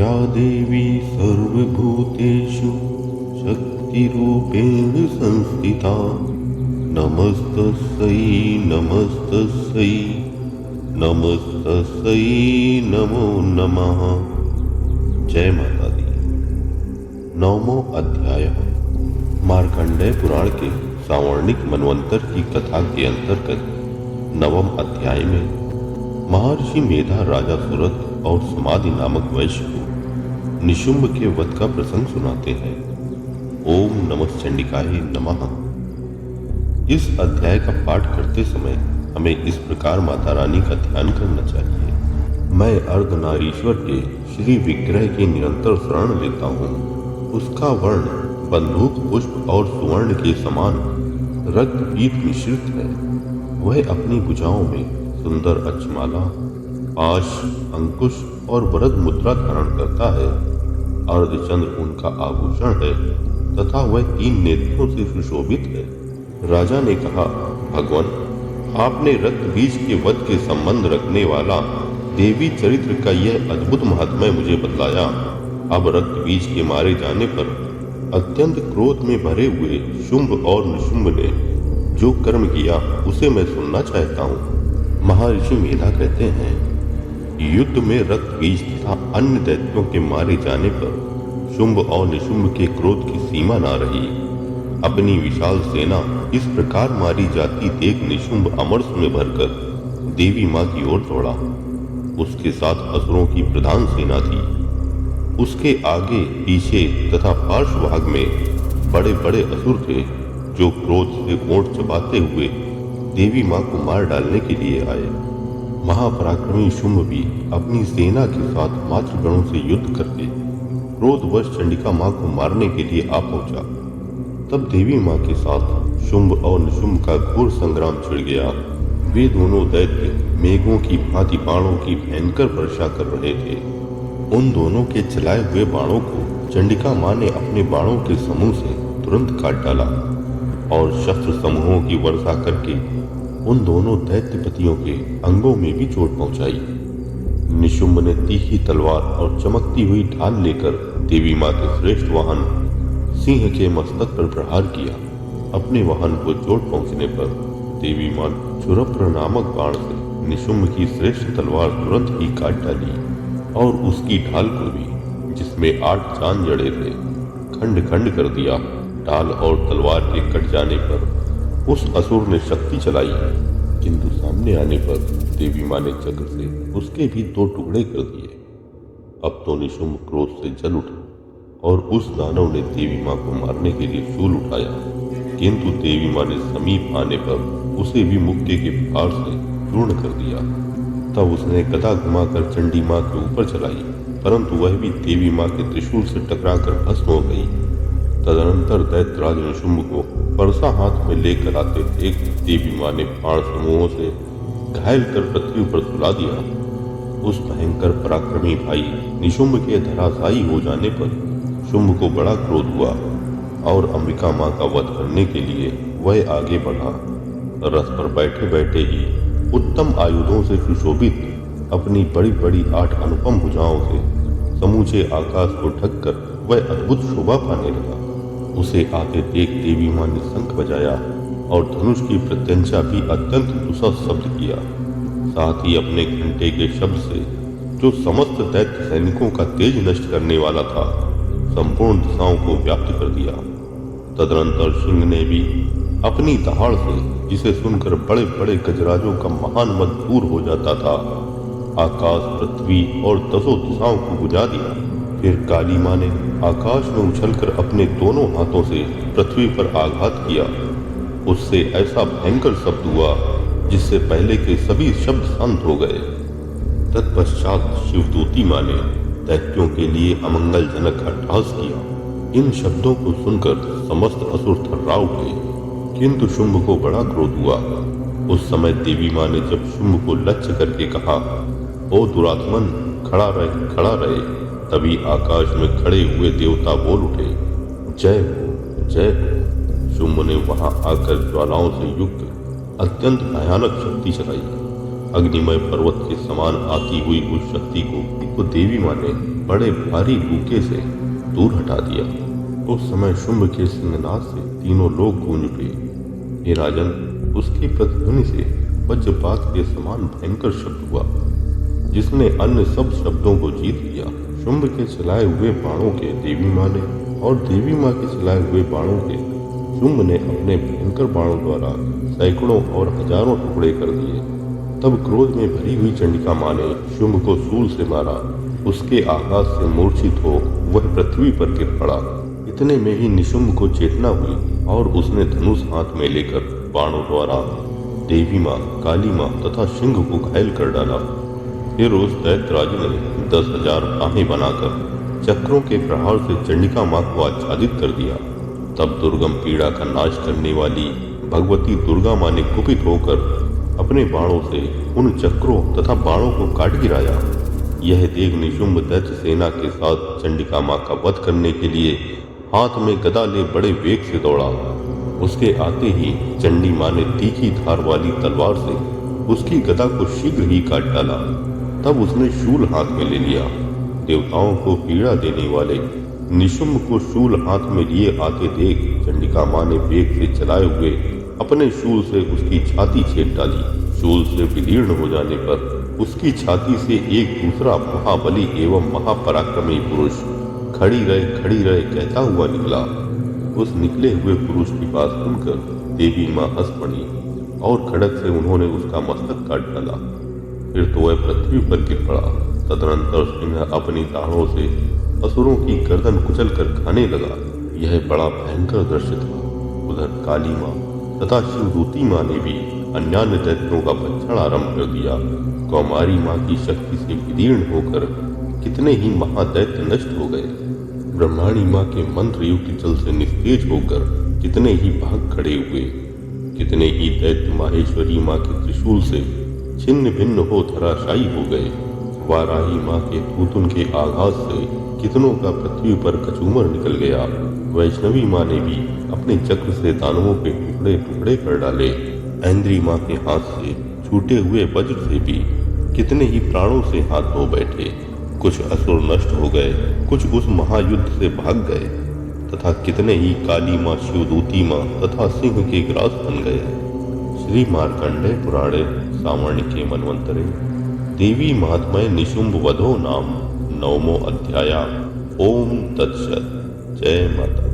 या देवी सर्वभूतेषु शक्तिरूपेण संस्थिता नमस्तस्यै नमस्तस्यै नमस्तस्यै नमो नमः। जय माता दी। 9वां अध्याय मार्कंडेय पुराण के सावर्णिक मनवंतर की कथा के अंतर्गत 9वें अध्याय में महर्षि मेधा राजा सुरथ और समाधि नामक वैश्य को निशुंभ के वध का प्रसंग सुनाते हैं। ओम नमः चंडिकाय नमः। इस अध्याय का पाठ करते समय हमें इस प्रकार माता रानी का ध्यान करना चाहिए। मैं अर्धनारीश्वर के श्री विग्रह की निरंतर शरण लेता हूँ। उसका वर्ण बंदूक पुष्प और सुवर्ण के समान रक्तपीत मिश्रित है। वह अपनी भुजाओं में सुंदर अक्षमाला, पाश, अंकुश और वरद मुद्रा धारण करता है। अर्धचंद्र उनका आभूषण है तथा वह 3 नेत्रों से सुशोभित है। राजा ने कहा, भगवान, आपने रक्त बीज के वध के संबंध रखने वाला देवी चरित्र का यह अद्भुत महात्म्य मुझे बतलाया। अब रक्त बीज के मारे जाने पर अत्यंत क्रोध में भरे हुए शुंभ और निशुंभ ने जो कर्म किया उसे मैं सुनना चाहता हूँ। महर्षि मेधा कहते हैं, युद्ध में रक्त बीज तथा अन्य दैत्यों के मारे जाने पर शुंभ और निशुंभ के क्रोध की सीमा ना रही। अपनी विशाल सेना इस प्रकार मारी जाती देख निशुंभ अमरस में भरकर देवी माँ की ओर दौड़ा। उसके साथ असुरों की प्रधान सेना थी। उसके आगे पीछे तथा पार्श्व भाग में बड़े बड़े असुर थे जो क्रोध से ओंठ चबाते हुए देवी माँ को मार डालने के लिए आए। महापराक्रमी शुंभ भी अपनी सेना के साथ मातृगणों से युद्ध करके क्रोधवश चंडिका माँ को मारने के लिए आ पहुंचा। तब देवी माँ के साथ शुंभ और निशुंभ का घोर संग्राम छिड़ गया। वे दोनों दैत्य मेघों की भांति बाणों की भयंकर वर्षा कर रहे थे। उन दोनों के चलाए हुए बाणों को चंडिका माँ ने अपने बाणों के समूह से तुरंत काट डाला और शस्त्र समूहों की वर्षा करके उन दोनों दैत्यपतियों के अंगों में भी चोट पहुंचाई। निशुंभ ने तीखी तलवार और चमकती हुई ढाल लेकर देवी माँ के श्रेष्ठ वाहन सिंह के मस्तक पर प्रहार किया। अपने वाहन को चोट पहुंचने पर देवी माँ क्षुरप्र नामक बाण से निशुंभ की श्रेष्ठ तलवार तुरंत ही काट डाली और उसकी ढाल को भी, जिसमें 8 चांद जड़े थे, खंड खंड कर दिया। ढाल और तलवार के कट जाने पर उस असुर ने शक्ति चलाई, किंतु सामने आने पर देवी माँ ने चक्र से उसके भी 2 टुकड़े कर दिए। अब तो निशुंभ क्रोध से जल उठा और उस दानव ने देवी माँ को मारने के लिए शूल उठाया, किंतु देवी माँ ने समीप आने पर उसे भी मुक्के के प्रहार से चूर्ण कर दिया। तब उसने गदा घुमाकर चंडी माँ के ऊपर चलाई, परंतु वह भी देवी माँ के त्रिशूल से टकराकर भस्म हो गई। तदनंतर दैत्यराज निशुंभ को परसा हाथ में लेकर आते देख देवी माँ ने बाण समूहों से घायल कर पृथ्वी पर सुला दिया। उस भयंकर पराक्रमी भाई निशुंभ के धराशायी हो जाने पर शुंभ को बड़ा क्रोध हुआ और अंबिका माँ का वध करने के लिए वह आगे बढ़ा। रथ पर बैठे बैठे ही उत्तम आयुधों से सुशोभित अपनी बड़ी बड़ी 8 अनुपम भुजाओं से समूचे आकाश को ढककर वह अद्भुत शोभा पाने लगा। उसे आते देख देवी माँ ने शंख बजाया और धनुष की प्रत्यंचा भी अत्यंत दुस्सह शब्द किया। साथ ही अपने घंटे के शब्द से, जो समस्त दैत्य सैनिकों का तेज नष्ट करने वाला था, संपूर्ण दिशाओं को व्याप्त कर दिया। तदनंतर सिंह ने भी अपनी दहाड़ से, जिसे सुनकर बड़े बड़े गजराजों का महान मद दूर हो जाता था, आकाश, पृथ्वी और 10 दिशाओं को बुझा दिया। फिर काली माँ ने आकाश में उछलकर अपने दोनों हाथों से पृथ्वी पर आघात किया। उससे ऐसा भयंकर शब्द हुआ जिससे पहले के सभी शब्द शांत हो गए। तत्पश्चात शिवदूती माँ ने दैत्यों के लिए अमंगलजनक अट्टहास किया। इन शब्दों को सुनकर समस्त असुर थर्रा उठे, किंतु शुंभ को बड़ा क्रोध हुआ। उस समय देवी माँ ने जब शुंभ को लक्ष्य करके कहा, ओ दुरात्मन, खड़ा रहे, खड़ा रहे, तभी आकाश में खड़े हुए देवता बोल उठे, जय हो, जय हो। शुंभ ने वहां आकर ज्वालाओं से युक्त अत्यंत भयानक शक्ति चलाई। अग्निमय पर्वत के समान आती हुई उस शक्ति को देवी माँ ने बड़े भारी भूखे से दूर हटा दिया। उस समय शुंभ के सिंहनाद से तीनों लोग गूंज उठे। हे राजन, उसकी प्रतिध्वनि से वज्रपात के समान भयंकर शब्द हुआ, जिसने अन्य सब शब्दों को जीत लिया। शुंभ के चलाए हुए बाणों के देवी माँ ने और देवी माँ के चलाए हुए बाणों के शुंभ ने अपने भयंकर बाणों द्वारा सैकड़ों और हजारों टुकड़े कर दिए। तब क्रोध में भरी हुई चंडिका माँ ने शुंभ को शूल से मारा। उसके आघात से मूर्छित हो वह पृथ्वी पर गिर पड़ा। इतने में ही निशुंभ को चेतना हुई और उसने धनुष हाथ में लेकर बाणों द्वारा देवी माँ, काली माँ तथा सिंह को घायल कर डाला। फिर उस दैत्यराज ने 10,000 बाहें बनाकर चक्रों के प्रहार से चंडिका माँ को आच्छादित कर दिया। तब दुर्गम पीड़ा का नाश करने वाली भगवती दुर्गा माँ ने कुपित होकर अपने बाणों से उन चक्रों तथा बाणों को काट गिराया। यह देख निशुंभ दैत्य सेना के साथ चंडिका माँ का वध करने के लिए हाथ में गदा ले बड़े वेग से दौड़ा। उसके आते ही चंडी माँ ने तीखी धार वाली तलवार से उसकी गदा को शीघ्र ही काट डाला। तब उसने शूल हाथ में ले लिया। देवताओं को पीड़ा देने वाले निशुंभ को शूल हाथ में लिए आते देख चंडिका माँ ने वेग से चलाए हुए अपने शूल से उसकी छाती छेद डाली। शूल से विदीर्ण हो जाने पर उसकी छाती से एक दूसरा महाबली एवं महापराक्रमी पुरुष खड़ी रहे कहता हुआ निकला। उस निकले हुए पुरुष की बात सुनकर देवी माँ हंस पड़ी और खड़ग से उन्होंने उसका मस्तक काट डाला। फिर तो वह पृथ्वी पर गिर पड़ा। तदनंतर सिंह अपनी दाढ़ों से असुरों की गर्दन कुचल कर खाने लगा। यह बड़ा भयंकर दृश्य था। उधर काली माँ तथा शिवदूती माँ ने भी अन्यान्य दैत्यों का भक्षण आरंभ कर दिया। कौमारी माँ की शक्ति से विदीर्ण होकर कितने ही महादैत्य नष्ट हो गए। ब्रह्माणी माँ के मंत्र युक्त जल से निस्तेज होकर कितने ही भाग खड़े हुए। कितने ही दैत्य माहेश्वरी माँ के त्रिशूल से छिन्न भिन्न हो धराशायी हो गए। वाराही माँ के थूथुन के आघात से कितनों का पृथ्वी पर कचूमर निकल गया। वैष्णवी माँ ने भी अपने चक्र से दानवों के टुकड़े टुकड़े कर डाले। ऐन्द्री माँ के हाथ से छूटे हुए वज्र से भी कितने ही प्राणों से हाथ धो बैठे। कुछ असुर नष्ट हो गए, कुछ उस महायुद्ध से भाग गए तथा कितने ही काली माँ, शिवदूती माँ तथा सिंह के ग्रास बन गए। श्री मार्कंडेय पुराणे सावर्णिके मन्वंतरे देवी महात्म्य निशुंभ वधो नाम 9वां अध्याय। ओम तत्सत्। जय माता।